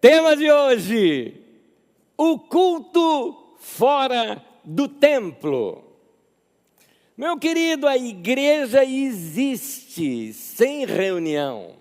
Tema de hoje: o culto fora do templo. Meu querido, a igreja existe sem reunião.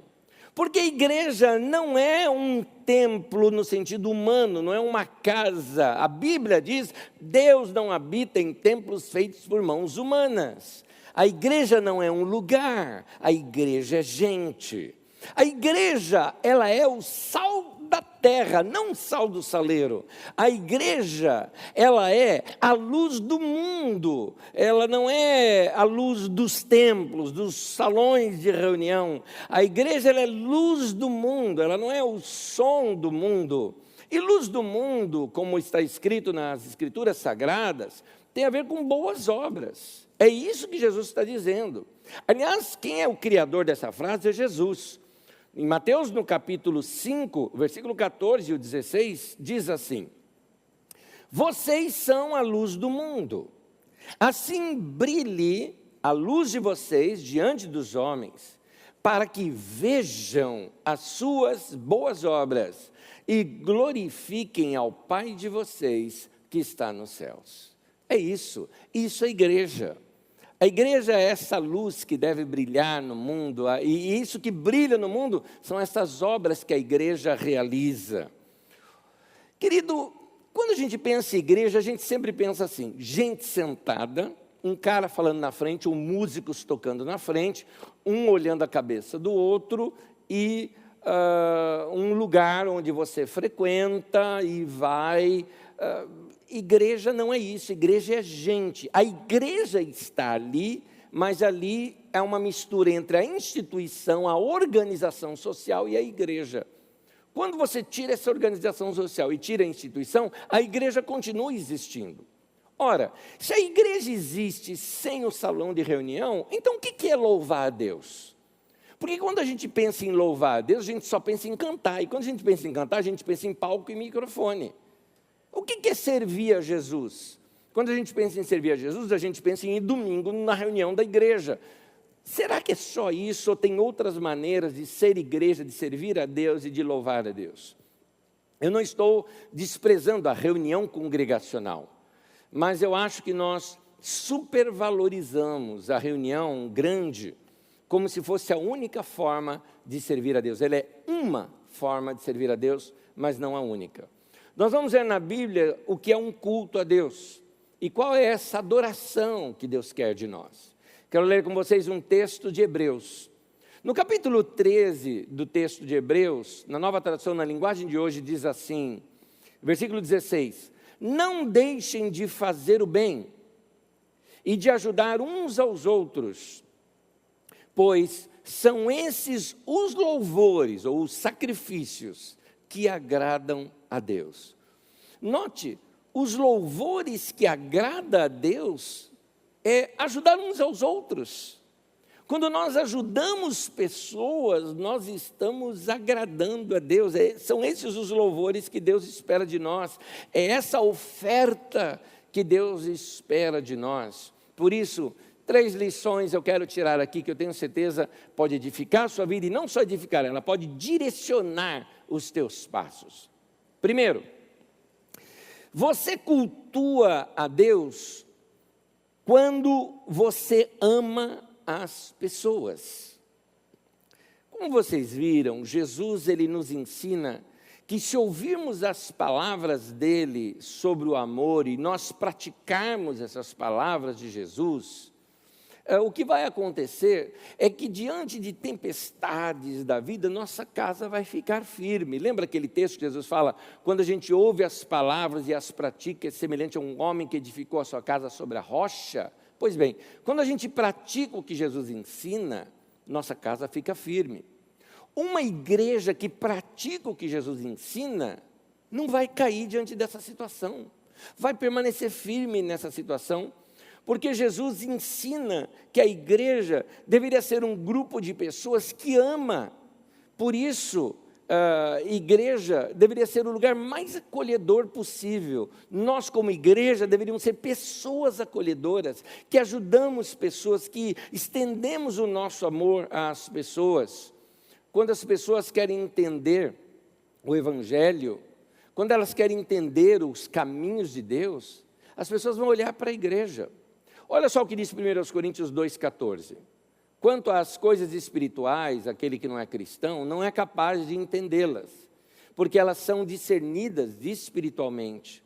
Porque a igreja não é um templo no sentido humano, não é uma casa. A Bíblia diz: Deus não habita em templos feitos por mãos humanas. A igreja não é um lugar, a igreja é gente. A igreja, ela é o sal da terra, não o sal do saleiro. A igreja, ela é a luz do mundo. Ela não é a luz dos templos, dos salões de reunião. A igreja, ela é luz do mundo, ela não é o som do mundo. E luz do mundo, como está escrito nas Escrituras Sagradas, tem a ver com boas obras. É isso que Jesus está dizendo. Aliás, quem é o criador dessa frase é Jesus. Em Mateus, no capítulo 5, versículo 14 e 16, diz assim: vocês são a luz do mundo. Assim brilhe a luz de vocês diante dos homens, para que vejam as suas boas obras e glorifiquem ao Pai de vocês que está nos céus. É isso é a igreja. A igreja é essa luz que deve brilhar no mundo, e isso que brilha no mundo são essas obras que a igreja realiza. Querido, quando a gente pensa em igreja, a gente sempre pensa assim: gente sentada, um cara falando na frente, músicos tocando na frente, um olhando a cabeça do outro, e um lugar onde você frequenta e vai. Igreja não é isso, igreja é gente. A igreja está ali, mas ali é uma mistura entre a instituição, a organização social e a igreja. Quando você tira essa organização social e tira a instituição, a igreja continua existindo. Ora, se a igreja existe sem o salão de reunião, então o que é louvar a Deus? Porque quando a gente pensa em louvar a Deus, a gente só pensa em cantar. E quando a gente pensa em cantar, a gente pensa em palco e microfone. O que é servir a Jesus? Quando a gente pensa em servir a Jesus, a gente pensa em ir domingo na reunião da igreja. Será que é só isso ou tem outras maneiras de ser igreja, de servir a Deus e de louvar a Deus? Eu não estou desprezando a reunião congregacional, mas eu acho que nós supervalorizamos a reunião grande como se fosse a única forma de servir a Deus. Ela é uma forma de servir a Deus, mas não a única. Nós vamos ver na Bíblia o que é um culto a Deus e qual é essa adoração que Deus quer de nós. Quero ler com vocês um texto de Hebreus. No capítulo 13 do texto de Hebreus, na Nova Tradução, na linguagem de hoje, diz assim, versículo 16: não deixem de fazer o bem e de ajudar uns aos outros, pois são esses os louvores ou os sacrifícios que agradam a Deus. Note, os louvores que agradam a Deus é ajudar uns aos outros. Quando nós ajudamos pessoas, nós estamos agradando a Deus. São esses os louvores que Deus espera de nós. É essa oferta que Deus espera de nós. Por isso, 3 lições eu quero tirar aqui, que eu tenho certeza pode edificar a sua vida, e não só edificar, ela pode direcionar os teus passos. Primeiro, você cultua a Deus quando você ama as pessoas. Como vocês viram, Jesus ele nos ensina que se ouvirmos as palavras dele sobre o amor e nós praticarmos essas palavras de Jesus, o que vai acontecer é que diante de tempestades da vida, nossa casa vai ficar firme. Lembra aquele texto que Jesus fala, quando a gente ouve as palavras e as pratica, é semelhante a um homem que edificou a sua casa sobre a rocha? Pois bem, quando a gente pratica o que Jesus ensina, nossa casa fica firme. Uma igreja que pratica o que Jesus ensina, não vai cair diante dessa situação, vai permanecer firme nessa situação, porque Jesus ensina que a igreja deveria ser um grupo de pessoas que ama. Por isso, a igreja deveria ser o lugar mais acolhedor possível. Nós, como igreja, deveríamos ser pessoas acolhedoras, que ajudamos pessoas, que estendemos o nosso amor às pessoas. Quando as pessoas querem entender o Evangelho, quando elas querem entender os caminhos de Deus, as pessoas vão olhar para a igreja. Olha só o que diz 1 Coríntios 2,14. Quanto às coisas espirituais, aquele que não é cristão, não é capaz de entendê-las, porque elas são discernidas espiritualmente.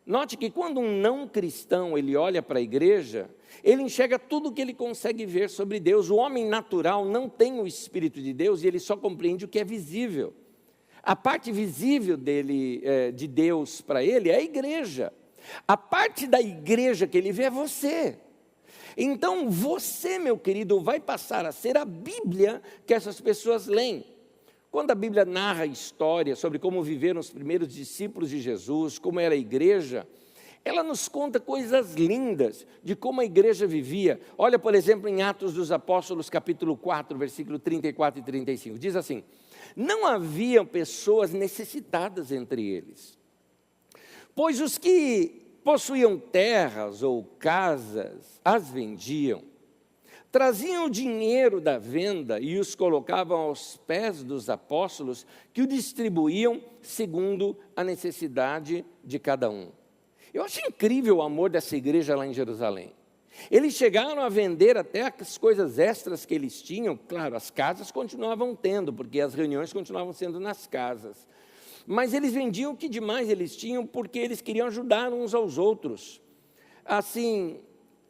Note que quando um não cristão ele olha para a igreja, ele enxerga tudo o que ele consegue ver sobre Deus. O homem natural não tem o Espírito de Deus e ele só compreende o que é visível. A parte visível dele, de Deus para ele é a igreja. A parte da igreja que ele vê é você. Então você, meu querido, vai passar a ser a Bíblia que essas pessoas leem. Quando a Bíblia narra a história sobre como viveram os primeiros discípulos de Jesus, como era a igreja, ela nos conta coisas lindas de como a igreja vivia. Olha, por exemplo, em Atos dos Apóstolos, capítulo 4, versículo 34 e 35. Diz assim: não havia pessoas necessitadas entre eles, pois os que possuíam terras ou casas as vendiam, traziam o dinheiro da venda e os colocavam aos pés dos apóstolos, que o distribuíam segundo a necessidade de cada um. Eu acho incrível o amor dessa igreja lá em Jerusalém. Eles chegaram a vender até as coisas extras que eles tinham. Claro, as casas continuavam tendo, porque as reuniões continuavam sendo nas casas. Mas eles vendiam o que demais eles tinham, porque eles queriam ajudar uns aos outros. Assim,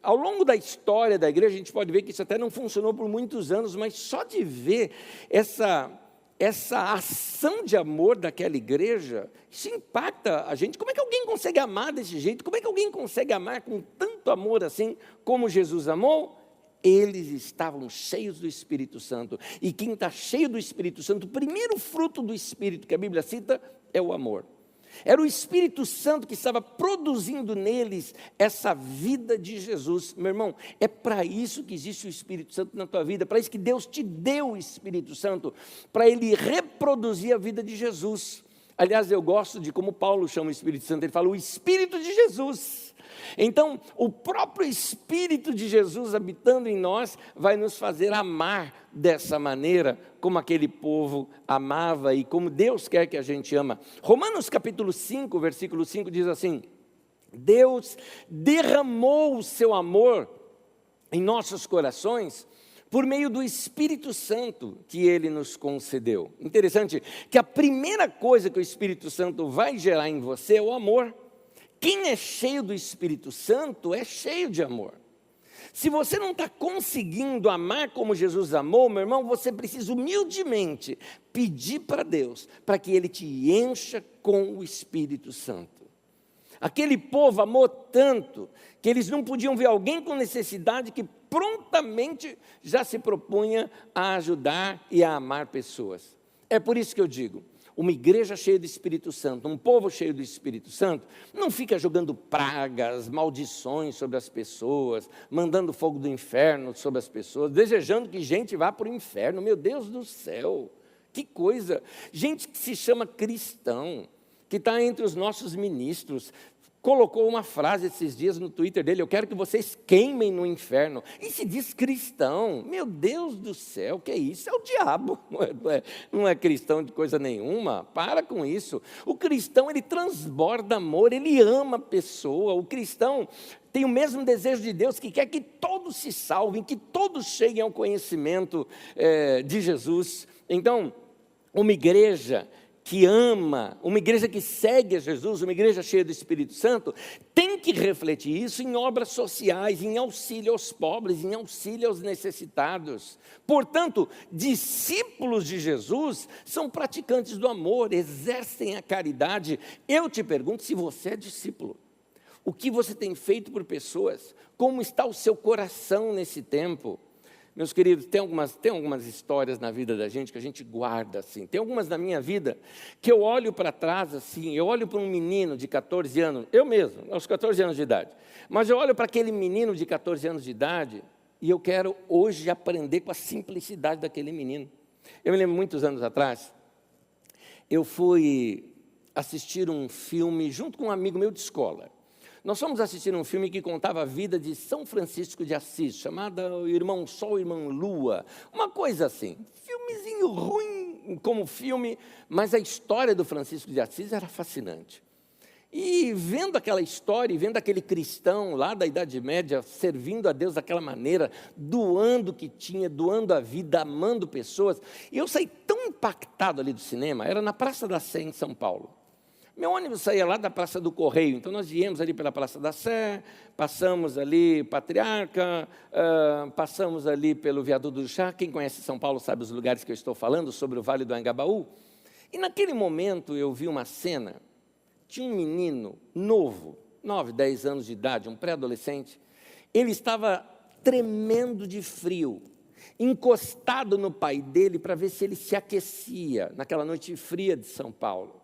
ao longo da história da igreja, a gente pode ver que isso até não funcionou por muitos anos, mas só de ver essa ação de amor daquela igreja, isso impacta a gente. Como é que alguém consegue amar desse jeito? Como é que alguém consegue amar com tanto amor assim, como Jesus amou? Eles estavam cheios do Espírito Santo. E quem está cheio do Espírito Santo, o primeiro fruto do Espírito que a Bíblia cita é o amor. Era o Espírito Santo que estava produzindo neles essa vida de Jesus. Meu irmão, é para isso que existe o Espírito Santo na tua vida, para isso que Deus te deu o Espírito Santo, para ele reproduzir a vida de Jesus. Aliás, eu gosto de como Paulo chama o Espírito Santo, ele fala o Espírito de Jesus. Então, o próprio Espírito de Jesus habitando em nós vai nos fazer amar dessa maneira, como aquele povo amava e como Deus quer que a gente ama. Romanos capítulo 5, versículo 5 diz assim: Deus derramou o seu amor em nossos corações por meio do Espírito Santo que Ele nos concedeu. Interessante que a primeira coisa que o Espírito Santo vai gerar em você é o amor. Quem é cheio do Espírito Santo é cheio de amor. Se você não está conseguindo amar como Jesus amou, meu irmão, você precisa humildemente pedir para Deus, para que Ele te encha com o Espírito Santo. Aquele povo amou tanto, que eles não podiam ver alguém com necessidade, que prontamente já se propunha a ajudar e a amar pessoas. É por isso que eu digo, uma igreja cheia do Espírito Santo, um povo cheio do Espírito Santo, não fica jogando pragas, maldições sobre as pessoas, mandando fogo do inferno sobre as pessoas, desejando que gente vá para o inferno. Meu Deus do céu, que coisa! Gente que se chama cristão, que está entre os nossos ministros, colocou uma frase esses dias no Twitter dele: eu quero que vocês queimem no inferno. E se diz cristão. Meu Deus do céu, que é isso? É o diabo, não é cristão de coisa nenhuma. Para com isso. O cristão, ele transborda amor, ele ama a pessoa. O cristão tem o mesmo desejo de Deus, que quer que todos se salvem, que todos cheguem ao conhecimento de Jesus. Então, uma igreja que ama, uma igreja que segue a Jesus, uma igreja cheia do Espírito Santo, tem que refletir isso em obras sociais, em auxílio aos pobres, em auxílio aos necessitados. Portanto, discípulos de Jesus são praticantes do amor, exercem a caridade. Eu te pergunto, se você é discípulo, o que você tem feito por pessoas? Como está o seu coração nesse tempo? Meus queridos, tem algumas histórias na vida da gente que a gente guarda assim. Tem algumas na minha vida que eu olho para trás assim, eu olho para um menino de 14 anos, eu mesmo, aos 14 anos de idade. Mas eu olho para aquele menino de 14 anos de idade e eu quero hoje aprender com a simplicidade daquele menino. Eu me lembro muitos anos atrás, eu fui assistir um filme junto com um amigo meu de escola. Nós fomos assistir um filme que contava a vida de São Francisco de Assis, chamada O Irmão Sol, Irmã Lua, uma coisa assim, filmezinho ruim, como filme, mas a história do Francisco de Assis era fascinante. E vendo aquela história, e vendo aquele cristão lá da Idade Média, servindo a Deus daquela maneira, doando o que tinha, doando a vida, amando pessoas, e eu saí tão impactado ali do cinema, era na Praça da Sé, em São Paulo. Meu ônibus saía lá da Praça do Correio, então nós viemos ali pela Praça da Sé, passamos ali Patriarca, passamos ali pelo Viaduto do Chá. Quem conhece São Paulo sabe os lugares que eu estou falando, sobre o Vale do Anhangabaú. E naquele momento eu vi uma cena. Tinha um menino novo, 9, 10 anos de idade, um pré-adolescente. Ele estava tremendo de frio, encostado no pai dele para ver se ele se aquecia naquela noite fria de São Paulo.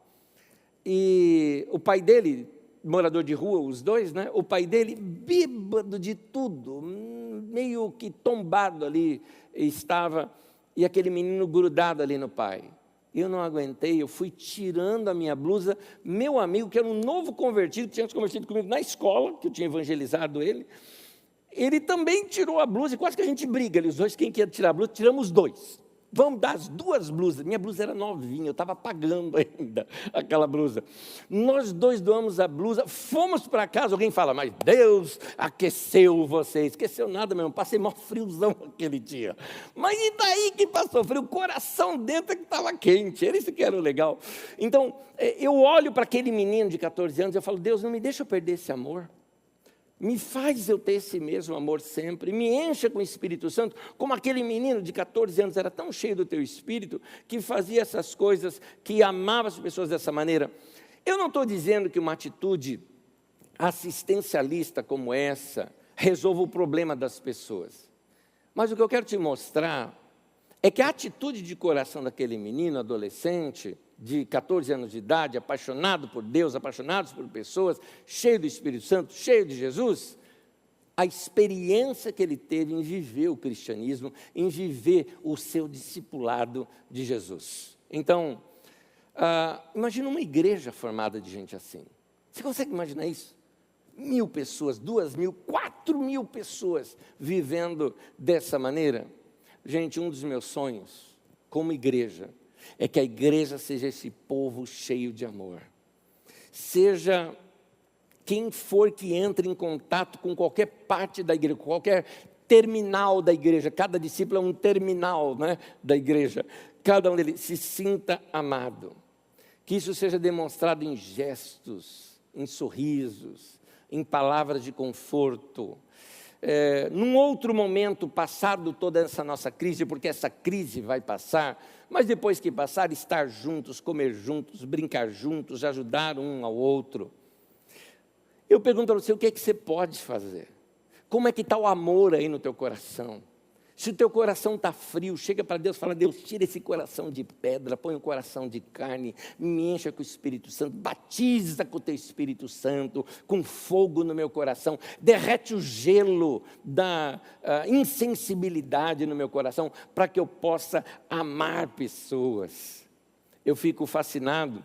E o pai dele, morador de rua, os dois, né? O pai dele, bêbado de tudo, meio que tombado ali estava, e aquele menino grudado ali no pai. Eu não aguentei, eu fui tirando a minha blusa. Meu amigo, que era um novo convertido, que tinha se convertido comigo na escola, que eu tinha evangelizado ele também tirou a blusa, e quase que a gente briga ali, os dois, quem quer tirar a blusa, tiramos os dois. Vamos dar as duas blusas. Minha blusa era novinha, eu estava pagando ainda aquela blusa. Nós dois doamos a blusa, fomos para casa. Alguém fala, mas Deus aqueceu vocês. Aqueceu nada mesmo, passei mó friozão aquele dia. Mas e daí que passou frio? O coração dentro é que estava quente, era isso que era o legal. Então, eu olho para aquele menino de 14 anos e eu falo, Deus, não me deixa eu perder esse amor. Me faz eu ter esse mesmo amor sempre, me encha com o Espírito Santo, como aquele menino de 14 anos era tão cheio do teu Espírito, que fazia essas coisas, que amava as pessoas dessa maneira. Eu não estou dizendo que uma atitude assistencialista como essa resolva o problema das pessoas, mas o que eu quero te mostrar é que a atitude de coração daquele menino, adolescente, de 14 anos de idade, apaixonado por Deus, apaixonado por pessoas, cheio do Espírito Santo, cheio de Jesus, a experiência que ele teve em viver o cristianismo, em viver o seu discipulado de Jesus. Então, imagina uma igreja formada de gente assim. Você consegue imaginar isso? 1.000 pessoas, 2.000, 4.000 pessoas vivendo dessa maneira? Gente, um dos meus sonhos, como igreja, é que a igreja seja esse povo cheio de amor. Seja quem for que entre em contato com qualquer parte da igreja, qualquer terminal da igreja, cada discípulo é um terminal, né, da igreja, cada um deles se sinta amado. Que isso seja demonstrado em gestos, em sorrisos, em palavras de conforto. Num outro momento, passado toda essa nossa crise, porque essa crise vai passar, mas depois que passar, estar juntos, comer juntos, brincar juntos, ajudar um ao outro. Eu pergunto para você, o que é que você pode fazer? Como é que está o amor aí no teu coração? Se o teu coração está frio, chega para Deus e fala, Deus, tira esse coração de pedra, põe um coração de carne, me encha com o Espírito Santo, batiza com o teu Espírito Santo, com fogo no meu coração, derrete o gelo da insensibilidade no meu coração, para que eu possa amar pessoas. Eu fico fascinado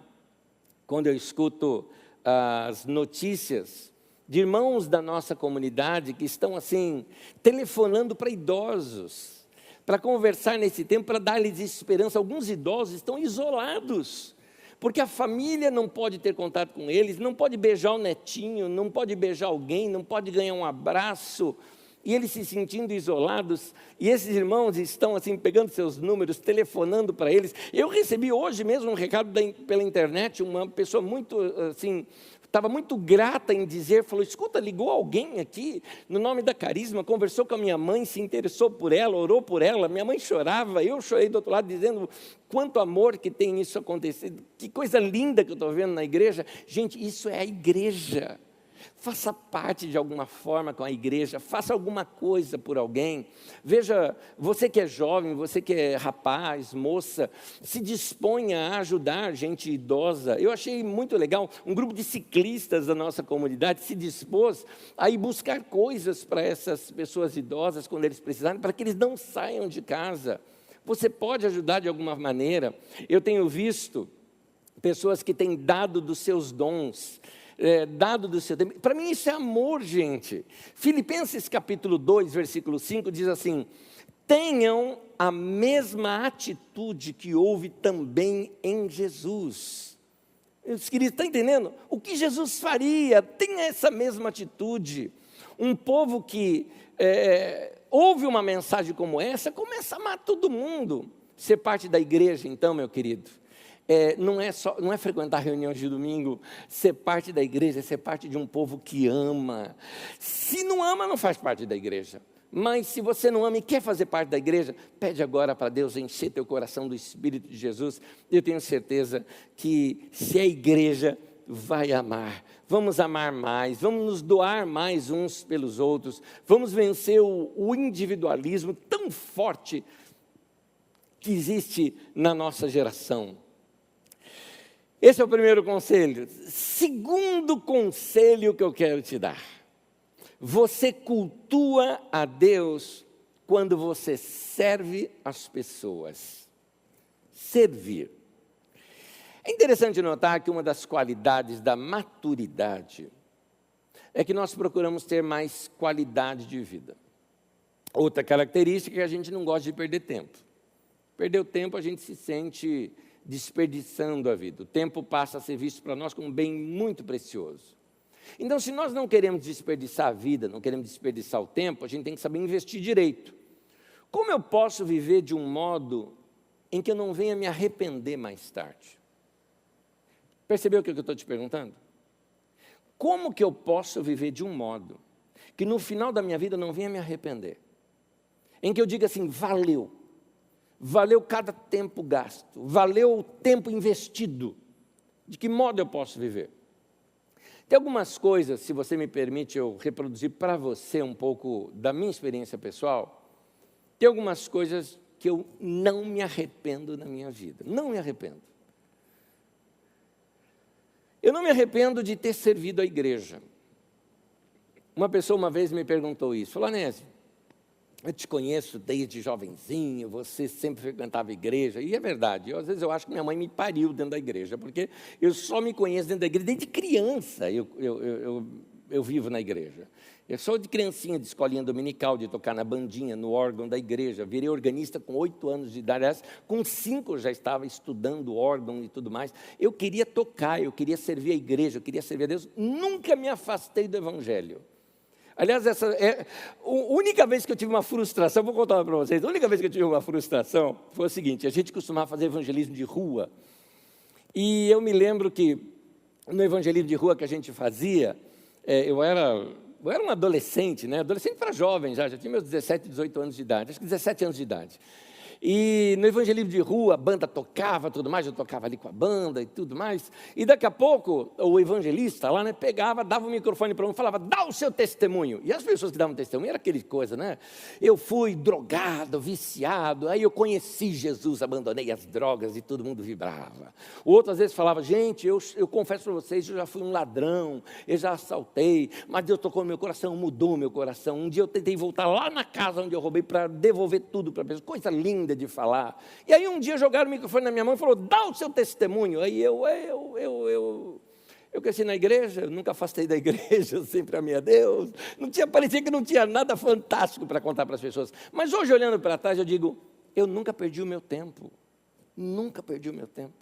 quando eu escuto as notícias de irmãos da nossa comunidade que estão assim, telefonando para idosos, para conversar nesse tempo, para dar-lhes esperança. Alguns idosos estão isolados, porque a família não pode ter contato com eles, não pode beijar o netinho, não pode beijar alguém, não pode ganhar um abraço, e eles se sentindo isolados, e esses irmãos estão assim, pegando seus números, telefonando para eles. Eu recebi hoje mesmo um recado pela internet, uma pessoa muito assim, estava muito grata em dizer, falou, escuta, ligou alguém aqui, no nome da Carisma, conversou com a minha mãe, se interessou por ela, orou por ela, minha mãe chorava, eu chorei do outro lado, dizendo quanto amor que tem isso acontecido, que coisa linda que eu estou vendo na igreja. Gente, isso é a igreja. Faça parte de alguma forma com a igreja, faça alguma coisa por alguém. Veja, você que é jovem, você que é rapaz, moça, se disponha a ajudar gente idosa. Eu achei muito legal, um grupo de ciclistas da nossa comunidade se dispôs a ir buscar coisas para essas pessoas idosas quando eles precisarem, para que eles não saiam de casa. Você pode ajudar de alguma maneira. Eu tenho visto pessoas que têm dado dos seus dons, dado do seu tempo. Para mim isso é amor, gente. Filipenses capítulo 2, versículo 5 diz assim: tenham a mesma atitude que houve também em Jesus. Meus queridos, está entendendo? O que Jesus faria? Tenha essa mesma atitude. Um povo que ouve uma mensagem como essa, começa a amar todo mundo. Ser parte da igreja, então, meu querido, não é frequentar reuniões de domingo. Ser parte da igreja é ser parte de um povo que ama. Se não ama, não faz parte da igreja. Mas se você não ama e quer fazer parte da igreja, pede agora para Deus encher teu coração do Espírito de Jesus. Eu tenho certeza que se a igreja vai amar, vamos amar mais, vamos nos doar mais uns pelos outros, vamos vencer o individualismo tão forte que existe na nossa geração. Esse é o primeiro conselho. Segundo conselho que eu quero te dar: você cultua a Deus quando você serve as pessoas. Servir. É interessante notar que uma das qualidades da maturidade é que nós procuramos ter mais qualidade de vida. Outra característica é que a gente não gosta de perder tempo. Perder o tempo, a gente se sente desperdiçando a vida. O tempo passa a ser visto para nós como um bem muito precioso. Então, se nós não queremos desperdiçar a vida, não queremos desperdiçar o tempo, a gente tem que saber investir direito. Como eu posso viver de um modo em que eu não venha me arrepender mais tarde? Percebeu o que eu estou te perguntando? Como que eu posso viver de um modo que no final da minha vida eu não venha me arrepender? Em que eu diga assim, valeu cada tempo gasto, valeu o tempo investido. De que modo eu posso viver? Tem algumas coisas, se você me permite eu reproduzir para você um pouco da minha experiência pessoal, tem algumas coisas que eu não me arrependo na minha vida, não me arrependo. Eu não me arrependo de ter servido a igreja. Uma pessoa uma vez me perguntou isso, falou: Anésio, eu te conheço desde jovenzinho, você sempre frequentava a igreja, e é verdade, às vezes eu acho que minha mãe me pariu dentro da igreja, porque eu só me conheço dentro da igreja, desde criança eu vivo na igreja. Eu sou de criancinha, de escolinha dominical, de tocar na bandinha, no órgão da igreja, virei organista com 8 anos de idade, aliás, com 5 eu já estava estudando órgão e tudo mais. Eu queria tocar, eu queria servir a igreja, eu queria servir a Deus, nunca me afastei do evangelho. Aliás, essa é a única vez que eu tive uma frustração, vou contar para vocês, a única vez que eu tive uma frustração foi o seguinte: a gente costumava fazer evangelismo de rua, e eu me lembro que no evangelismo de rua que a gente fazia, eu era um adolescente, né? Adolescente para jovem já tinha meus 17, 18 anos de idade, acho que 17 anos de idade. E no evangelismo de rua, a banda tocava, tudo mais, eu tocava ali com a banda e tudo mais. E daqui a pouco, o evangelista lá, né, pegava, dava o microfone para um e falava: dá o seu testemunho. E as pessoas que davam testemunho, era aquele coisa, né? Eu fui drogado, viciado, aí eu conheci Jesus, abandonei as drogas e todo mundo vibrava. O outro às vezes falava: gente, eu confesso para vocês, eu já fui um ladrão, eu já assaltei, mas Deus tocou no meu coração, mudou o meu coração. Um dia eu tentei voltar lá na casa onde eu roubei para devolver tudo para a pessoa, coisa linda de falar. E aí um dia jogaram o microfone na minha mão e falou: dá o seu testemunho. Aí eu cresci na igreja, eu nunca afastei da igreja, eu sempre amei a Deus. Parecia que não tinha nada fantástico para contar para as pessoas. Mas hoje, olhando para trás, eu digo: eu nunca perdi o meu tempo. Nunca perdi o meu tempo.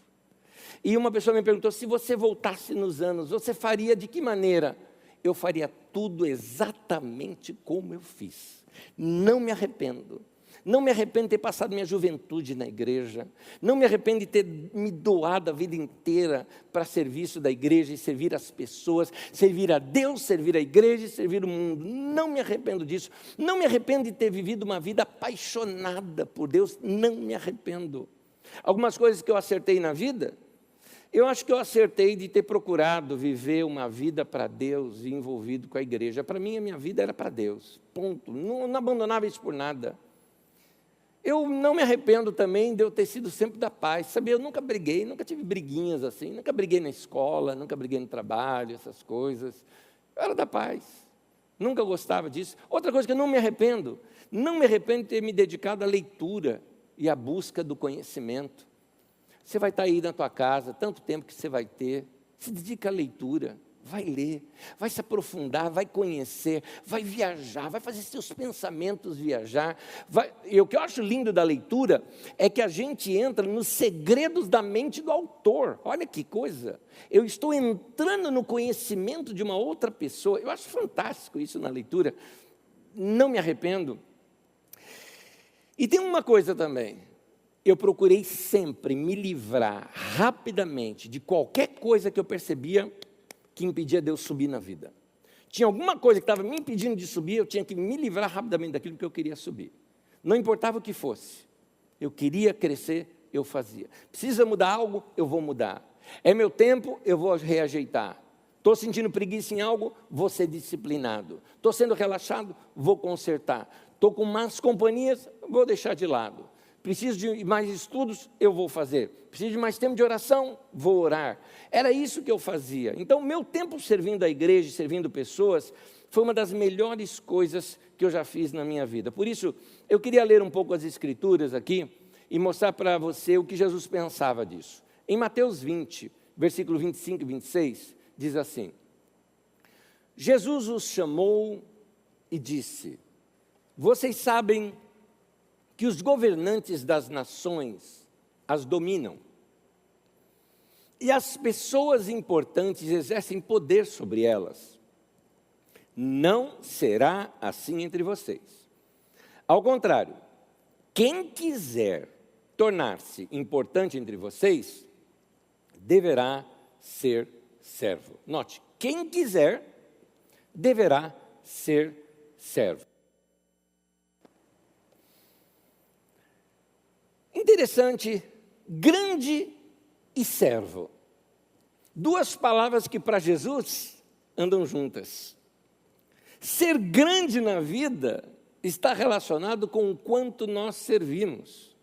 E uma pessoa me perguntou: se você voltasse nos anos, você faria de que maneira? Eu faria tudo exatamente como eu fiz. Não me arrependo. Não me arrependo de ter passado minha juventude na igreja. Não me arrependo de ter me doado a vida inteira para serviço da igreja e servir as pessoas, servir a Deus, servir a igreja e servir o mundo. Não me arrependo disso. Não me arrependo de ter vivido uma vida apaixonada por Deus. Não me arrependo. Algumas coisas que eu acertei na vida, eu acho que eu acertei de ter procurado viver uma vida para Deus e envolvido com a igreja. Para mim, a minha vida era para Deus. Ponto. Não abandonava isso por nada. Eu não me arrependo também de eu ter sido sempre da paz. Sabia, eu nunca briguei, nunca tive briguinhas assim, nunca briguei na escola, nunca briguei no trabalho, essas coisas. Eu era da paz, nunca gostava disso. Outra coisa que eu não me arrependo de ter me dedicado à leitura e à busca do conhecimento. Você vai estar aí na tua casa, tanto tempo que você vai ter, se dedica à leitura. vai ler, vai se aprofundar, vai conhecer, vai viajar, vai fazer seus pensamentos viajar. E o que eu acho lindo da leitura é que a gente entra nos segredos da mente do autor. Olha que coisa! Eu estou entrando no conhecimento de uma outra pessoa. Eu acho fantástico isso na leitura. Não me arrependo. E tem uma coisa também. Eu procurei sempre me livrar rapidamente de qualquer coisa que eu percebia que impedia de eu subir na vida. Tinha alguma coisa que estava me impedindo de subir, eu tinha que me livrar rapidamente daquilo que eu queria subir. Não importava o que fosse. Eu queria crescer, eu fazia. Precisa mudar algo, eu vou mudar. É meu tempo, eu vou reajeitar. Estou sentindo preguiça em algo, vou ser disciplinado. Estou sendo relaxado, vou consertar. Estou com más companhias, vou deixar de lado. Preciso de mais estudos, eu vou fazer. Preciso de mais tempo de oração, vou orar. Era isso que eu fazia. Então, meu tempo servindo a igreja, servindo pessoas, foi uma das melhores coisas que eu já fiz na minha vida. Por isso, eu queria ler um pouco as Escrituras aqui e mostrar para você o que Jesus pensava disso. Em Mateus 20, versículo 25 e 26, diz assim: Jesus os chamou e disse: vocês sabem que os governantes das nações as dominam, e as pessoas importantes exercem poder sobre elas. Não será assim entre vocês. Ao contrário, quem quiser tornar-se importante entre vocês, deverá ser servo. Note, quem quiser, deverá ser servo. Interessante, grande e servo. Duas palavras que para Jesus andam juntas. Ser grande na vida está relacionado com o quanto nós servimos.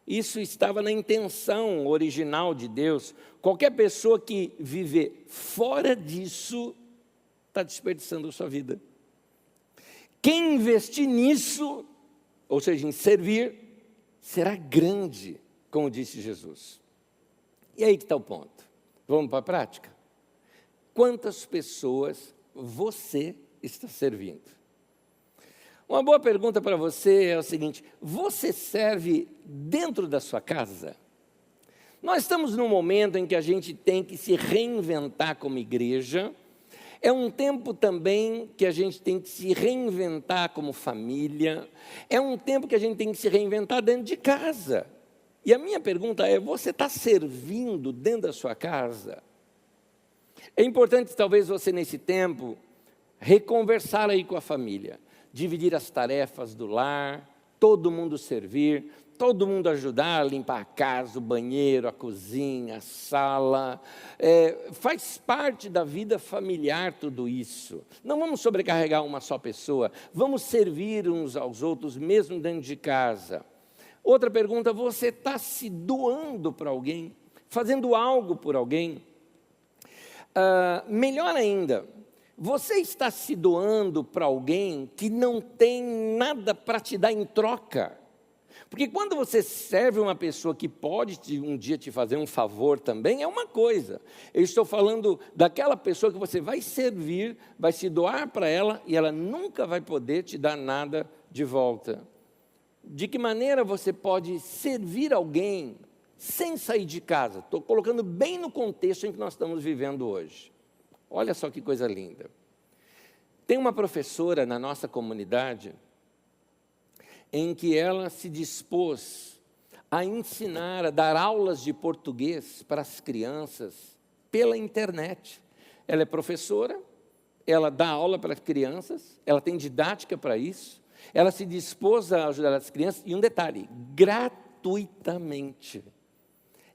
Isso estava na intenção original de Deus. Qualquer pessoa que viver fora disso está desperdiçando a sua vida. Quem investir nisso, ou seja, em servir, será grande, como disse Jesus. E aí que está o ponto. Vamos para a prática? Quantas pessoas você está servindo? Uma boa pergunta para você é o seguinte: você serve dentro da sua casa? Nós estamos num momento em que a gente tem que se reinventar como igreja. É um tempo também que a gente tem que se reinventar como família. É um tempo que a gente tem que se reinventar dentro de casa. E a minha pergunta é: você está servindo dentro da sua casa? É importante, talvez, você nesse tempo, reconversar aí com a família. Dividir as tarefas do lar, todo mundo servir, todo mundo ajudar a limpar a casa, o banheiro, a cozinha, a sala. Faz parte da vida familiar tudo isso. Não vamos sobrecarregar uma só pessoa, vamos servir uns aos outros, mesmo dentro de casa. Outra pergunta: você está se doando para alguém? Fazendo algo por alguém? Melhor ainda, você está se doando para alguém que não tem nada para te dar em troca? Porque quando você serve uma pessoa que pode um dia te fazer um favor também, é uma coisa. Eu estou falando daquela pessoa que você vai servir, vai se doar para ela e ela nunca vai poder te dar nada de volta. De que maneira você pode servir alguém sem sair de casa? Estou colocando bem no contexto em que nós estamos vivendo hoje. Olha só que coisa linda. Tem uma professora na nossa comunidade em que ela se dispôs a ensinar, a dar aulas de português para as crianças pela internet. Ela é professora, ela dá aula para as crianças, ela tem didática para isso, ela se dispôs a ajudar as crianças, e um detalhe, gratuitamente.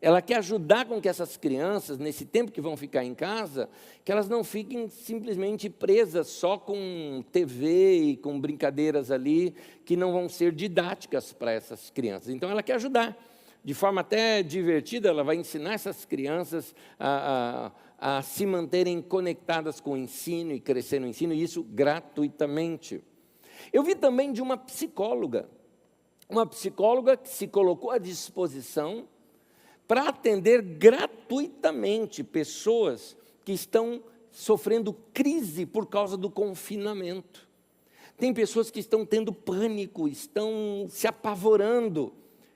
Ela quer ajudar com que essas crianças, nesse tempo que vão ficar em casa, que elas não fiquem simplesmente presas só com TV e com brincadeiras ali, que não vão ser didáticas para essas crianças. Então, ela quer ajudar. De forma até divertida, ela vai ensinar essas crianças a se manterem conectadas com o ensino e crescer no ensino, e isso gratuitamente. Eu vi também de uma psicóloga que se colocou à disposição para atender gratuitamente pessoas que estão sofrendo crise por causa do confinamento. Tem pessoas que estão tendo pânico, estão se apavorando.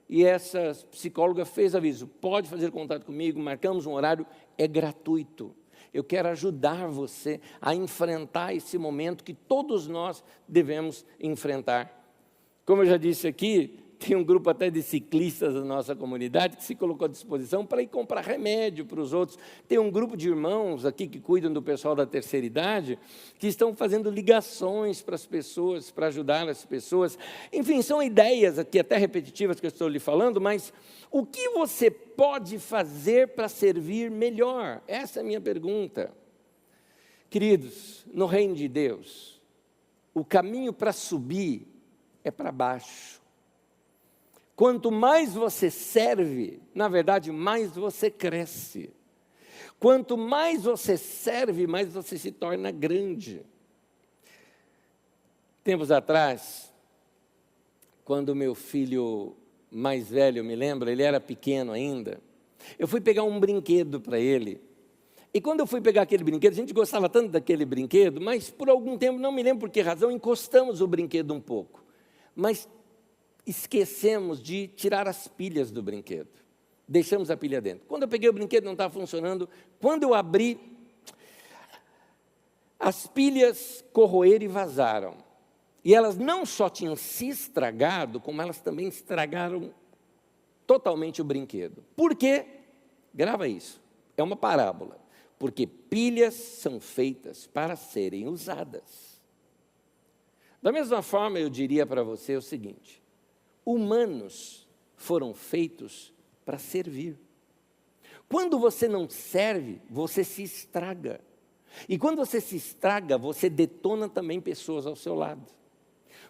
E essa psicóloga fez aviso, pode fazer contato comigo, marcamos um horário, é gratuito. Eu quero ajudar você a enfrentar esse momento que todos nós devemos enfrentar. Como eu já disse aqui, tem um grupo até de ciclistas da nossa comunidade que se colocou à disposição para ir comprar remédio para os outros. Tem um grupo de irmãos aqui que cuidam do pessoal da terceira idade, que estão fazendo ligações para as pessoas, para ajudar as pessoas. Enfim, são ideias aqui até repetitivas que eu estou lhe falando, mas o que você pode fazer para servir melhor? Essa é a minha pergunta. Queridos, no reino de Deus, o caminho para subir é para baixo. Quanto mais você serve, na verdade, mais você cresce. Quanto mais você serve, mais você se torna grande. Tempos atrás, quando meu filho mais velho, me lembro, ele era pequeno ainda, eu fui pegar um brinquedo para ele. E quando eu fui pegar aquele brinquedo, a gente gostava tanto daquele brinquedo, mas por algum tempo, não me lembro por que razão, encostamos o brinquedo um pouco. Mas esquecemos de tirar as pilhas do brinquedo. Deixamos a pilha dentro. Quando eu peguei o brinquedo, não estava funcionando. Quando eu abri, as pilhas corroeram e vazaram. E elas não só tinham se estragado, como elas também estragaram totalmente o brinquedo. Por quê? Grava isso. É uma parábola. Porque pilhas são feitas para serem usadas. Da mesma forma, eu diria para você o seguinte: humanos foram feitos para servir. Quando você não serve, você se estraga. E quando você se estraga, você detona também pessoas ao seu lado.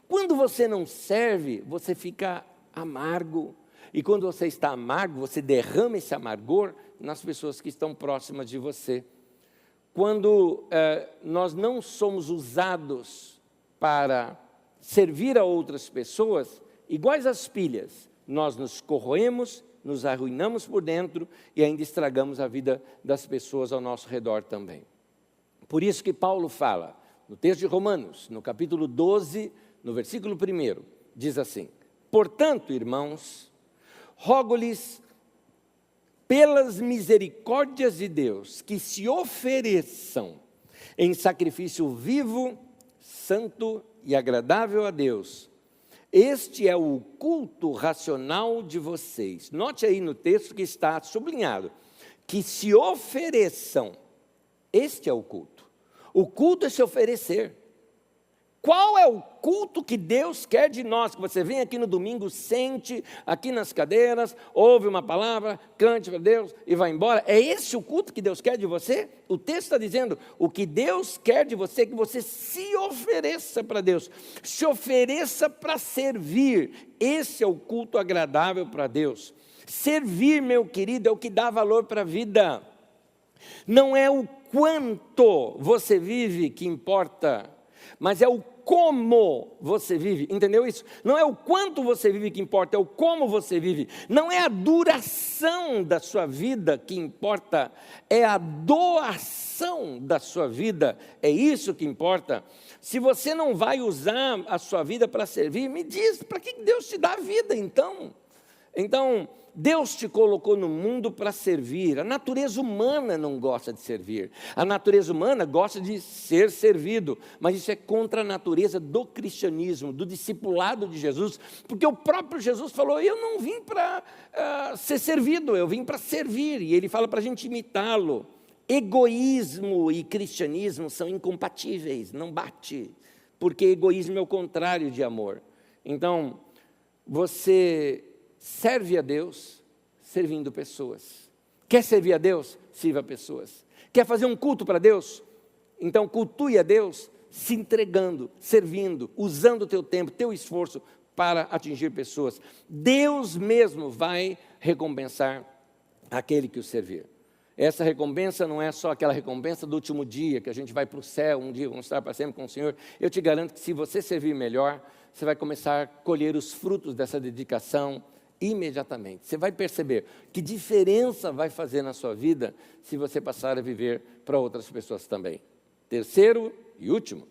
Quando você não serve, você fica amargo. E quando você está amargo, você derrama esse amargor nas pessoas que estão próximas de você. Quando nós não somos usados para servir a outras pessoas, iguais às pilhas, nós nos corroemos, nos arruinamos por dentro e ainda estragamos a vida das pessoas ao nosso redor também. Por isso que Paulo fala, no texto de Romanos, no capítulo 12, no versículo 1, diz assim: portanto, irmãos, rogo-lhes pelas misericórdias de Deus, que se ofereçam em sacrifício vivo, santo e agradável a Deus. Este é o culto racional de vocês. Note aí no texto que está sublinhado, que se ofereçam. Este é o culto. O culto é se oferecer. Qual é o culto que Deus quer de nós? Que você vem aqui no domingo, sente aqui nas cadeiras, ouve uma palavra, cante para Deus e vai embora. É esse o culto que Deus quer de você? O texto está dizendo, o que Deus quer de você é que você se ofereça para Deus. Se ofereça para servir. Esse é o culto agradável para Deus. Servir, meu querido, é o que dá valor para a vida. Não é o quanto você vive que importa, mas é o como você vive, entendeu isso? Não é o quanto você vive que importa, é o como você vive. Não é a duração da sua vida que importa, é a doação da sua vida, é isso que importa. Se você não vai usar a sua vida para servir, me diz, para que Deus te dá a vida então? Então, Deus te colocou no mundo para servir. A natureza humana não gosta de servir. A natureza humana gosta de ser servido. Mas isso é contra a natureza do cristianismo, do discipulado de Jesus. Porque o próprio Jesus falou, eu não vim para ser servido, eu vim para servir. E ele fala para a gente imitá-lo. Egoísmo e cristianismo são incompatíveis, não bate. Porque egoísmo é o contrário de amor. Então, você serve a Deus servindo pessoas. Quer servir a Deus? Sirva pessoas. Quer fazer um culto para Deus? Então cultue a Deus se entregando, servindo, usando o teu tempo, teu esforço para atingir pessoas. Deus mesmo vai recompensar aquele que o servir. Essa recompensa não é só aquela recompensa do último dia, que a gente vai para o céu, um dia vamos estar para sempre com o Senhor. Eu te garanto que se você servir melhor, você vai começar a colher os frutos dessa dedicação Imediatamente. Você vai perceber que diferença vai fazer na sua vida se você passar a viver para outras pessoas também. Terceiro e último.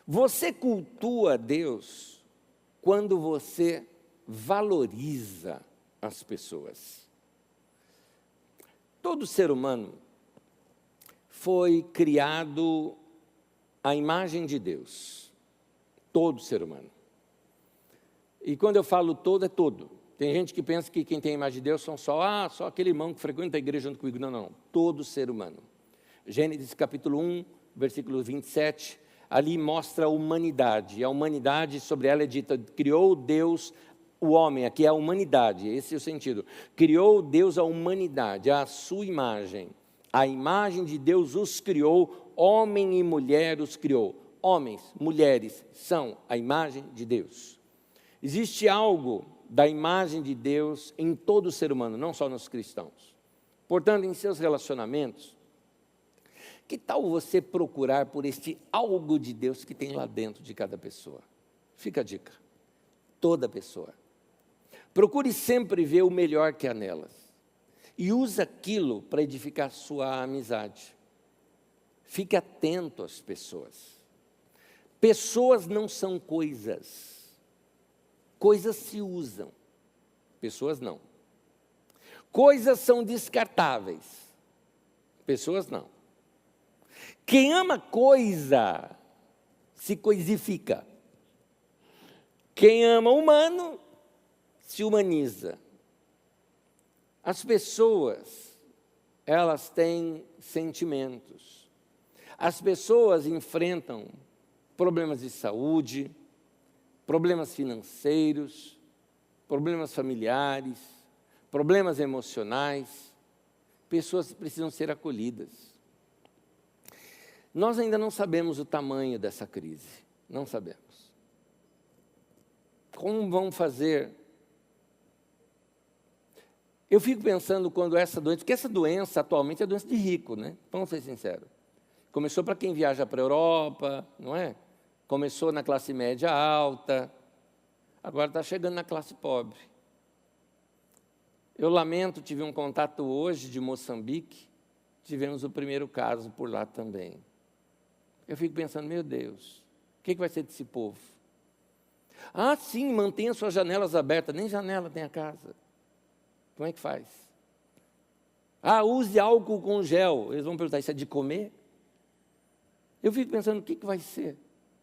Você cultua Deus quando você valoriza as pessoas. Todo ser humano foi criado à imagem de Deus. Todo ser humano. E quando eu falo todo, é todo. Tem gente que pensa que quem tem a imagem de Deus são só aquele irmão que frequenta a igreja junto comigo. Não, não. Todo ser humano. Gênesis capítulo 1, versículo 27, ali mostra a humanidade. E a humanidade, sobre ela é dita, criou Deus o homem, aqui é a humanidade, esse é o sentido. Criou Deus a humanidade, a sua imagem. A imagem de Deus os criou, homem e mulher os criou. Homens, mulheres são a imagem de Deus. Existe algo da imagem de Deus em todo ser humano, não só nos cristãos. Portanto, em seus relacionamentos, que tal você procurar por este algo de Deus que tem lá dentro de cada pessoa? Fica a dica. Toda pessoa. Procure sempre ver o melhor que há nelas. E use aquilo para edificar sua amizade. Fique atento às pessoas. Pessoas não são coisas. Coisas se usam, pessoas não. Coisas são descartáveis, pessoas não. Quem ama coisa, se coisifica. Quem ama humano, se humaniza. As pessoas, elas têm sentimentos. As pessoas enfrentam problemas de saúde, problemas financeiros, problemas familiares, problemas emocionais. Pessoas precisam ser acolhidas. Nós ainda não sabemos o tamanho dessa crise, não sabemos. Como vão fazer? Eu fico pensando quando essa doença, porque essa doença atualmente é doença de rico, né? Vamos ser sinceros. Começou para quem viaja para a Europa, não é? Começou na classe média alta, agora está chegando na classe pobre. Eu lamento, tive um contato hoje de Moçambique, tivemos o primeiro caso por lá também. Eu fico pensando, meu Deus, o que vai ser desse povo? Ah, sim, mantenha suas janelas abertas, nem janela tem a casa. Como é que faz? Ah, use álcool com gel. Eles vão perguntar, isso é de comer? Eu fico pensando, o que vai ser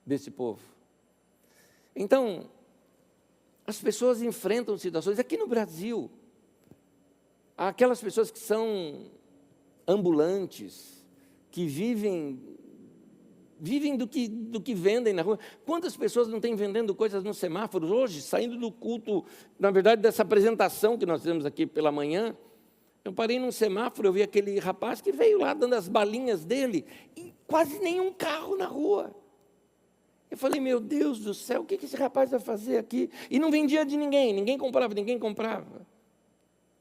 desse povo? Então, as pessoas enfrentam situações, aqui no Brasil, aquelas pessoas que são ambulantes, que vivem do que vendem na rua. Quantas pessoas não têm vendendo coisas nos semáforos hoje, saindo do culto, na verdade, dessa apresentação que nós temos aqui pela manhã? Eu parei num semáforo, eu vi aquele rapaz que veio lá dando as balinhas dele, e quase nenhum carro na rua. Eu falei, meu Deus do céu, o que esse rapaz vai fazer aqui? E não vendia de ninguém comprava.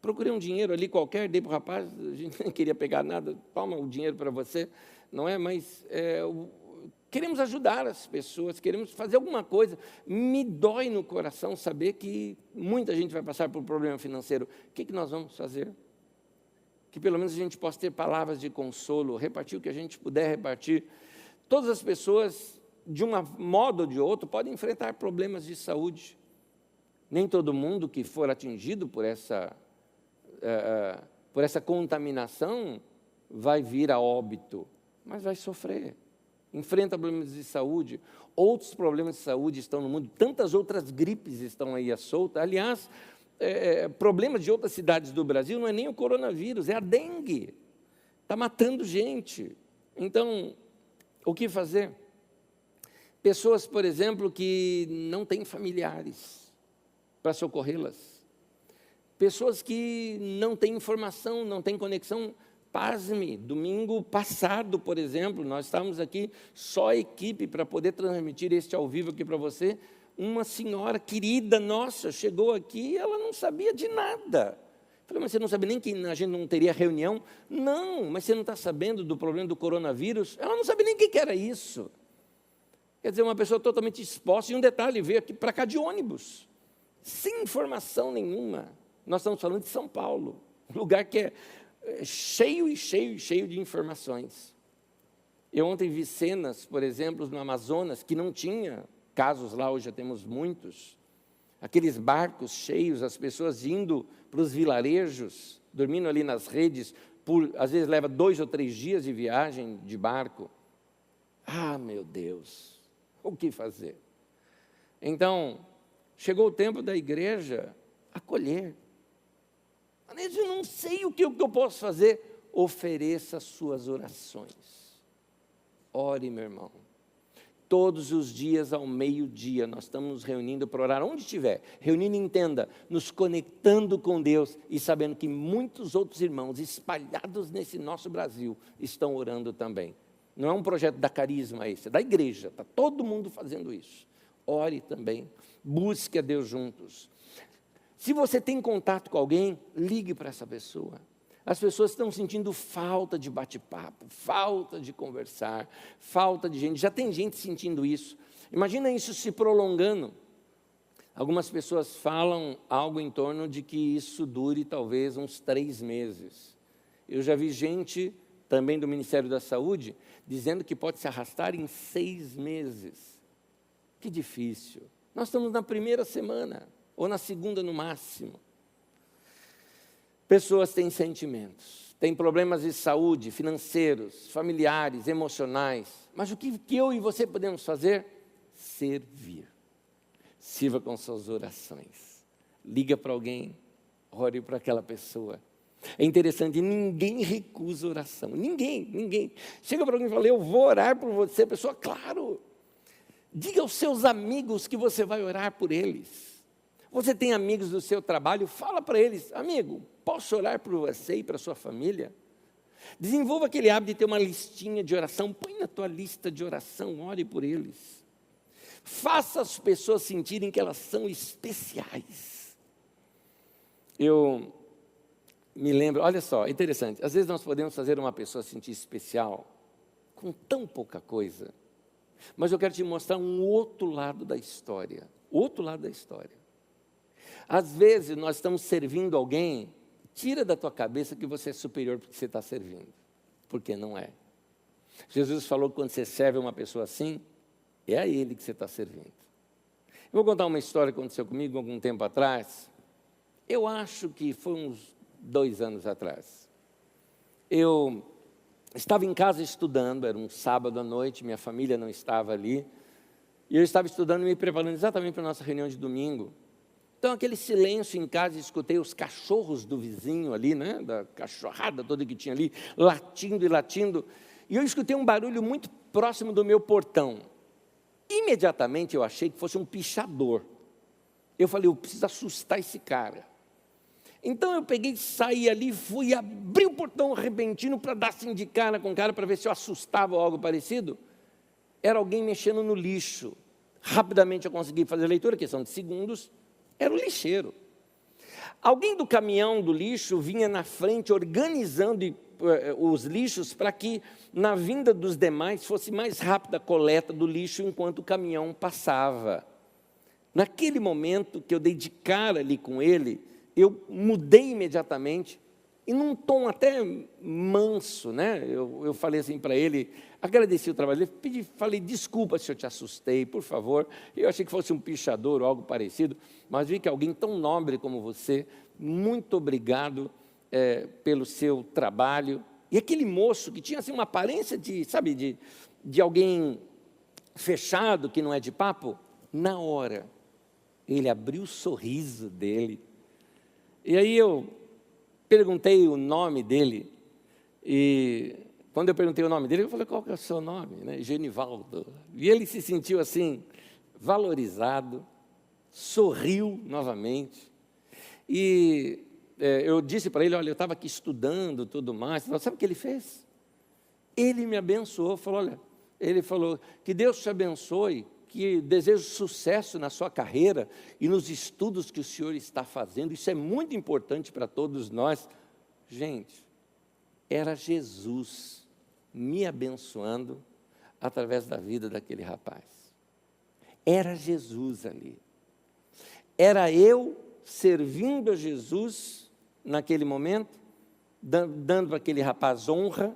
Procurei um dinheiro ali qualquer, dei para o rapaz, a gente não queria pegar nada, toma o dinheiro para você, não é? Mas queremos ajudar as pessoas, queremos fazer alguma coisa. Me dói no coração saber que muita gente vai passar por problema financeiro. O que nós vamos fazer? Que pelo menos a gente possa ter palavras de consolo, repartir o que a gente puder repartir. Todas as pessoas, de um modo ou de outro, podem enfrentar problemas de saúde. Nem todo mundo que for atingido por essa contaminação vai vir a óbito, mas vai sofrer. Enfrenta problemas de saúde. Outros problemas de saúde estão no mundo. Tantas outras gripes estão aí à solta. Aliás, problemas de outras cidades do Brasil não é nem o coronavírus, é a dengue. Está matando gente. Então, o que fazer? Pessoas, por exemplo, que não têm familiares para socorrê-las. Pessoas que não têm informação, não têm conexão. Pasme, domingo passado, por exemplo, nós estávamos aqui, só a equipe para poder transmitir este ao vivo aqui para você. Uma senhora querida nossa chegou aqui e ela não sabia de nada. Falei, mas você não sabia nem que a gente não teria reunião? Não, mas você não está sabendo do problema do coronavírus? Ela não sabia nem o que era isso. Quer dizer, uma pessoa totalmente exposta. E um detalhe, veio aqui para cá de ônibus. sem informação nenhuma. Nós estamos falando de São Paulo, um lugar que é cheio e cheio e cheio de informações. Eu ontem vi cenas, por exemplo, no Amazonas, que não tinha casos lá, hoje já temos muitos. Aqueles barcos cheios, as pessoas indo para os vilarejos, dormindo ali nas redes, às vezes leva 2 ou 3 dias de viagem de barco. Ah, meu Deus, o que fazer? Então, chegou o tempo da igreja acolher. Mas eu não sei o que eu posso fazer. Ofereça suas orações. Ore, meu irmão. Todos os dias ao meio-dia nós estamos nos reunindo para orar, onde estiver. Reunindo, entenda, nos conectando com Deus e sabendo que muitos outros irmãos espalhados nesse nosso Brasil estão orando também. Não é um projeto da Carisma esse, é da igreja, está todo mundo fazendo isso. Ore também, busque a Deus juntos. Se você tem contato com alguém, ligue para essa pessoa. As pessoas estão sentindo falta de bate-papo, falta de conversar, falta de gente. Já tem gente sentindo isso. Imagina isso se prolongando. Algumas pessoas falam algo em torno de que isso dure talvez uns 3 meses. Eu já vi gente, também do Ministério da Saúde, dizendo que pode se arrastar em 6 meses. Que difícil. Nós estamos na primeira semana, ou na segunda no máximo. Pessoas têm sentimentos, têm problemas de saúde, financeiros, familiares, emocionais. Mas o que eu e você podemos fazer? Servir. Sirva com suas orações. Liga para alguém, ore para aquela pessoa. É interessante, ninguém recusa oração. Ninguém. Chega para alguém e fala, eu vou orar por você. A pessoa, claro. Diga aos seus amigos que você vai orar por eles. Você tem amigos do seu trabalho, fala para eles, amigo, posso orar por você e para a sua família? Desenvolva aquele hábito de ter uma listinha de oração, põe na tua lista de oração, ore por eles. Faça as pessoas sentirem que elas são especiais. Eu me lembro, olha só, interessante, às vezes nós podemos fazer uma pessoa sentir especial com tão pouca coisa, mas eu quero te mostrar um outro lado da história, Às vezes nós estamos servindo alguém, tira da tua cabeça que você é superior porque você está servindo, porque não é. Jesus falou que quando você serve uma pessoa assim, é a Ele que você está servindo. Eu vou contar uma história que aconteceu comigo algum tempo atrás, eu acho que foi uns 2 anos atrás. Eu estava em casa estudando, era um sábado à noite, minha família não estava ali, e eu estava estudando e me preparando exatamente para a nossa reunião de domingo. Então, aquele silêncio em casa, escutei os cachorros do vizinho ali, né, da cachorrada toda que tinha ali, latindo e latindo, e eu escutei um barulho muito próximo do meu portão. Imediatamente eu achei que fosse um pichador. Eu falei, eu preciso assustar esse cara. Então eu peguei, saí ali, fui abrir o portão repentino para dar assim de cara com o cara, para ver se eu assustava ou algo parecido. Era alguém mexendo no lixo. Rapidamente eu consegui fazer a leitura, questão de segundos, era o lixeiro. Alguém do caminhão do lixo vinha na frente organizando os lixos para que na vinda dos demais fosse mais rápida a coleta do lixo enquanto o caminhão passava. Naquele momento que eu dei de cara ali com ele, eu mudei imediatamente, e num tom até manso, né? Eu falei assim para ele, agradeci o trabalho dele, falei, desculpa se eu te assustei, por favor. Eu achei que fosse um pichador ou algo parecido, mas vi que alguém tão nobre como você, muito obrigado pelo seu trabalho. E aquele moço que tinha assim, uma aparência de alguém fechado, que não é de papo, na hora, ele abriu o sorriso dele. E aí eu perguntei o nome dele, e quando eu perguntei o nome dele, eu falei, qual que é o seu nome? Né? Genivaldo. E ele se sentiu assim, valorizado, sorriu novamente, e eu disse para ele, olha, eu estava aqui estudando tudo mais, sabe o que ele fez? Ele me abençoou, ele falou, que Deus te abençoe, que desejo sucesso na sua carreira e nos estudos que o senhor está fazendo, isso é muito importante para todos nós. Gente, era Jesus me abençoando através da vida daquele rapaz. Era Jesus ali. Era eu servindo a Jesus naquele momento, dando para aquele rapaz honra,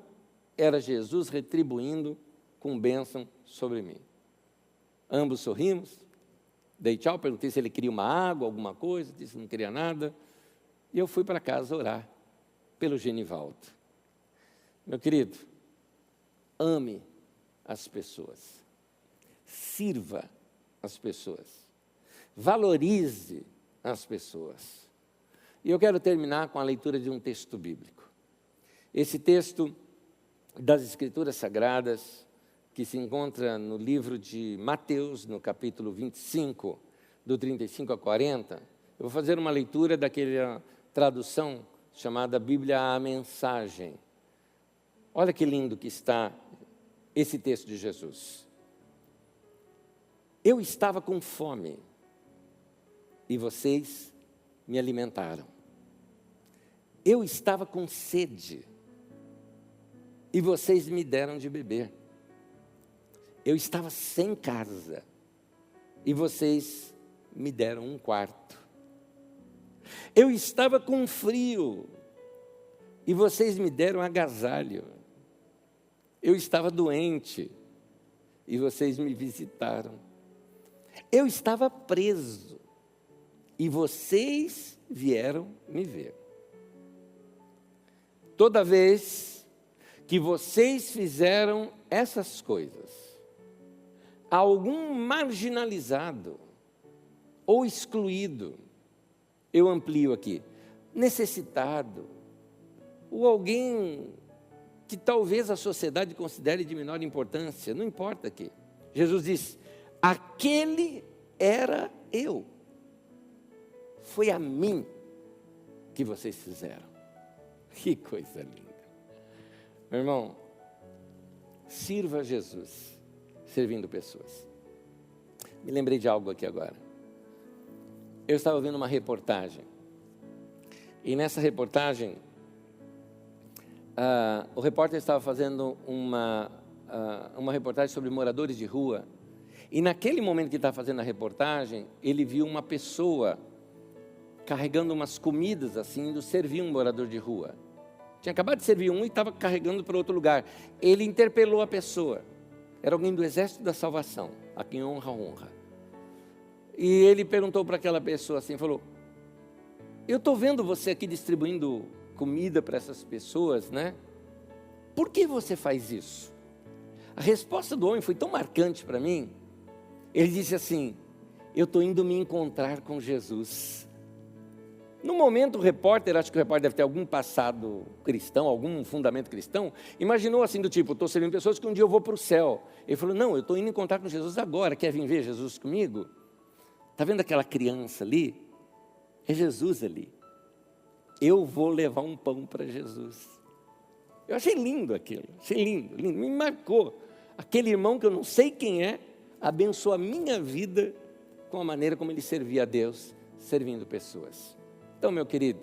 era Jesus retribuindo com bênção sobre mim. Ambos sorrimos, dei tchau, perguntei se ele queria uma água, alguma coisa, disse que não queria nada, e eu fui para casa orar pelo Genivaldo. Meu querido, ame as pessoas, sirva as pessoas, valorize as pessoas. E eu quero terminar com a leitura de um texto bíblico. Esse texto das Escrituras Sagradas, que se encontra no livro de Mateus, no capítulo 25, do 35 a 40, eu vou fazer uma leitura daquela tradução chamada Bíblia à Mensagem. Olha que lindo que está esse texto de Jesus. Eu estava com fome e vocês me alimentaram. Eu estava com sede e vocês me deram de beber. Eu estava sem casa e vocês me deram um quarto. Eu estava com frio e vocês me deram agasalho. Eu estava doente e vocês me visitaram. Eu estava preso e vocês vieram me ver. Toda vez que vocês fizeram essas coisas, algum marginalizado ou excluído, eu amplio aqui, necessitado, ou alguém que talvez a sociedade considere de menor importância, não importa aqui. Jesus diz, aquele era eu. Foi a mim que vocês fizeram. Que coisa linda. Meu irmão, sirva a Jesus, servindo pessoas. Me lembrei de algo aqui agora. Eu estava vendo uma reportagem. E nessa reportagem, o repórter estava fazendo uma reportagem sobre moradores de rua. E naquele momento que ele estava fazendo a reportagem, ele viu uma pessoa carregando umas comidas assim, indo servir um morador de rua. Tinha acabado de servir um e estava carregando para outro lugar. Ele interpelou a pessoa. Era alguém do Exército da Salvação, a quem honra. E ele perguntou para aquela pessoa assim, falou, eu estou vendo você aqui distribuindo comida para essas pessoas, né? Por que você faz isso? A resposta do homem foi tão marcante para mim. Ele disse assim, eu estou indo me encontrar com Jesus. No momento, o repórter, acho que o repórter deve ter algum passado cristão, algum fundamento cristão, imaginou assim do tipo, estou servindo pessoas que um dia eu vou para o céu. Ele falou, não, eu estou indo encontrar com Jesus agora, quer vir ver Jesus comigo? Está vendo aquela criança ali? É Jesus ali. Eu vou levar um pão para Jesus. Eu achei lindo aquilo, achei lindo, lindo, me marcou. Aquele irmão que eu não sei quem é, abençoou a minha vida com a maneira como ele servia a Deus, servindo pessoas. Então, meu querido,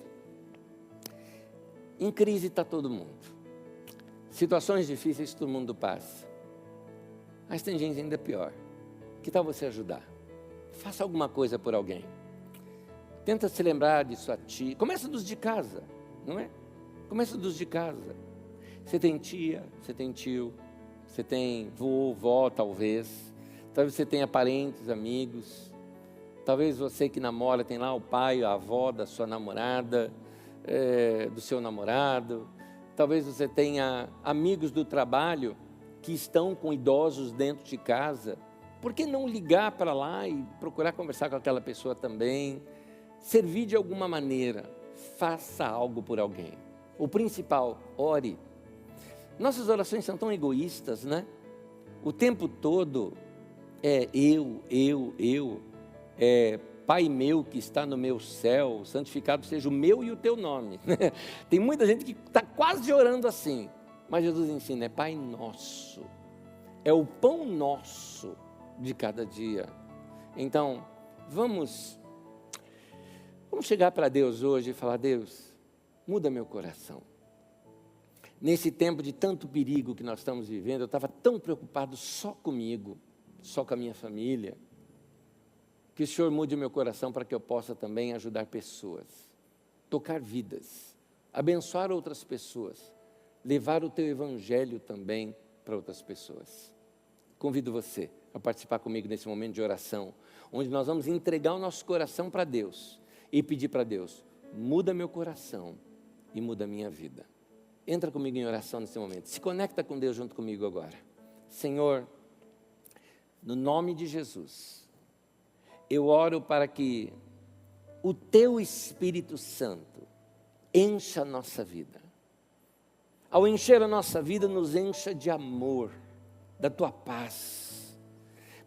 em crise está todo mundo. Situações difíceis todo mundo passa. Mas tem gente ainda pior. Que tal você ajudar? Faça alguma coisa por alguém. Tenta se lembrar de sua tia. Começa dos de casa, não é? Começa dos de casa. Você tem tia, você tem tio, você tem vô, vó, talvez. Talvez você tenha parentes, amigos. Talvez você que namora, tem lá o pai, a avó da sua namorada, do seu namorado. Talvez você tenha amigos do trabalho que estão com idosos dentro de casa. Por que não ligar para lá e procurar conversar com aquela pessoa também? Servir de alguma maneira, faça algo por alguém. O principal, ore. Nossas orações são tão egoístas, né? O tempo todo é eu. Pai meu que está no meu céu, santificado seja o meu e o teu nome. Tem muita gente que está quase orando assim, mas Jesus ensina, é Pai nosso, é o pão nosso de cada dia. Então, vamos chegar para Deus hoje e falar, Deus, muda meu coração. Nesse tempo de tanto perigo que nós estamos vivendo, eu estava tão preocupado só comigo, só com a minha família. Que o Senhor mude o meu coração para que eu possa também ajudar pessoas, tocar vidas, abençoar outras pessoas, levar o teu evangelho também para outras pessoas. Convido você a participar comigo nesse momento de oração, onde nós vamos entregar o nosso coração para Deus e pedir para Deus: muda meu coração e muda a minha vida. Entra comigo em oração nesse momento, se conecta com Deus junto comigo agora. Senhor, no nome de Jesus, eu oro para que o Teu Espírito Santo encha a nossa vida. Ao encher a nossa vida, nos encha de amor, da Tua paz,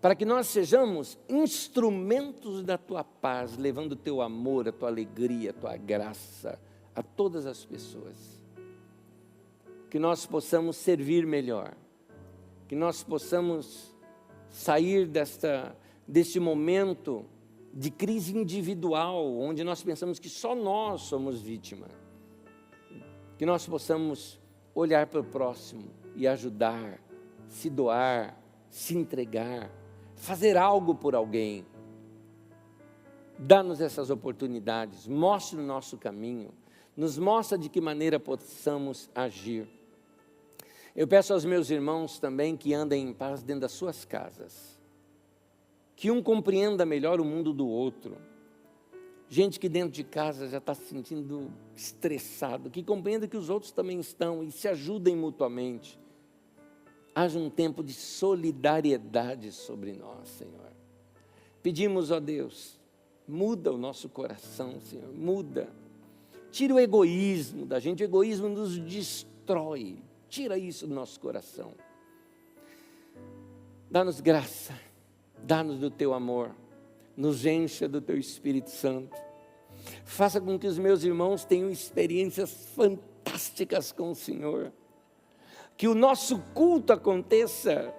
para que nós sejamos instrumentos da Tua paz, levando o Teu amor, a Tua alegria, a Tua graça a todas as pessoas. Que nós possamos servir melhor, que nós possamos sair deste momento de crise individual, onde nós pensamos que só nós somos vítima. Que nós possamos olhar para o próximo e ajudar, se doar, se entregar, fazer algo por alguém. Dá-nos essas oportunidades, mostre o nosso caminho, nos mostra de que maneira possamos agir. Eu peço aos meus irmãos também que andem em paz dentro das suas casas, que um compreenda melhor o mundo do outro. Gente que dentro de casa já está se sentindo estressado, que compreenda que os outros também estão e se ajudem mutuamente. Haja um tempo de solidariedade sobre nós, Senhor. Pedimos, ó Deus, muda o nosso coração, Senhor, muda. Tira o egoísmo da gente, o egoísmo nos destrói. Tira isso do nosso coração. Dá-nos graça, dá-nos do Teu amor, nos encha do Teu Espírito Santo. Faça com que os meus irmãos tenham experiências fantásticas com o Senhor. Que o nosso culto aconteça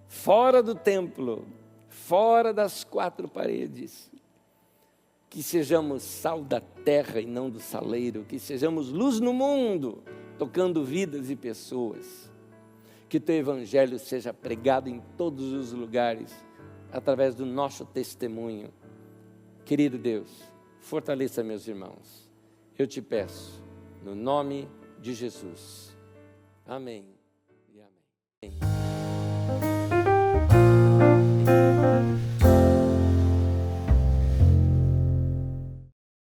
fora do templo, fora das quatro paredes. Que sejamos sal da terra e não do saleiro. Que sejamos luz no mundo, tocando vidas e pessoas. Que o Teu Evangelho seja pregado em todos os lugares, através do nosso testemunho. Querido Deus, fortaleça meus irmãos. Eu te peço, no nome de Jesus. Amém e amém.